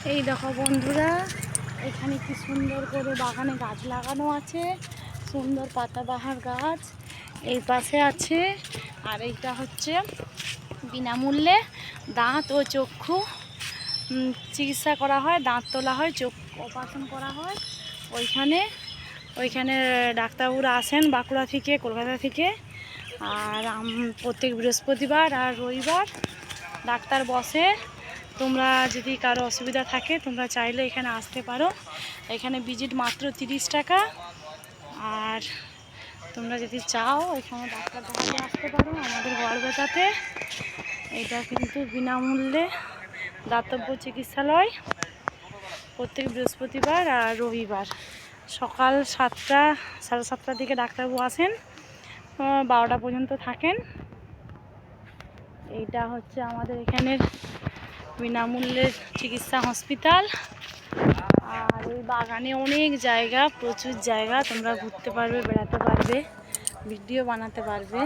এই দেখো বন্ধুরা, এখানে কি সুন্দর করে বাগানে গাছ লাগানো আছে, সুন্দর পাতাবাহার গাছ এই পাশে আছে। আর এইটা হচ্ছে বিনামূল্যে দাঁত ও চক্ষু চিকিৎসা করা হয়, দাঁত তোলা হয়, চোখ অপারেশন করা হয়। ওইখানে ডাক্তারবাবুরা আসেন বাঁকুড়া থেকে, কলকাতা থেকে। আর প্রত্যেক বৃহস্পতিবার আর রবিবার ডাক্তার বসে। তোমরা যদি কারো অসুবিধা থাকে তোমরা চাইলে এখানে আসতে পারো। এখানে ভিজিট মাত্র 30 টাকা। আর তোমরা যদি চাও এখানে ডাক্তার দেখাতে আসতে পারো আমাদের গড়বেতাতে। এটা কিন্তু বিনামূল্যে দাতব্য চিকিৎসালয়। প্রত্যেক বৃহস্পতিবার আর রবিবার সকাল 7টা, 7:30টার দিকে ডাক্তারবাবু আসেন, 12টা পর্যন্ত থাকেন। এইটা হচ্ছে আমাদের এখানের বিনামূল্যের চিকিৎসা হসপিটাল। আর ওই বাগানে অনেক জায়গা, প্রচুর জায়গা, তোমরা ঘুরতে পারবে, বেড়াতে পারবে, ভিডিও বানাতে পারবে।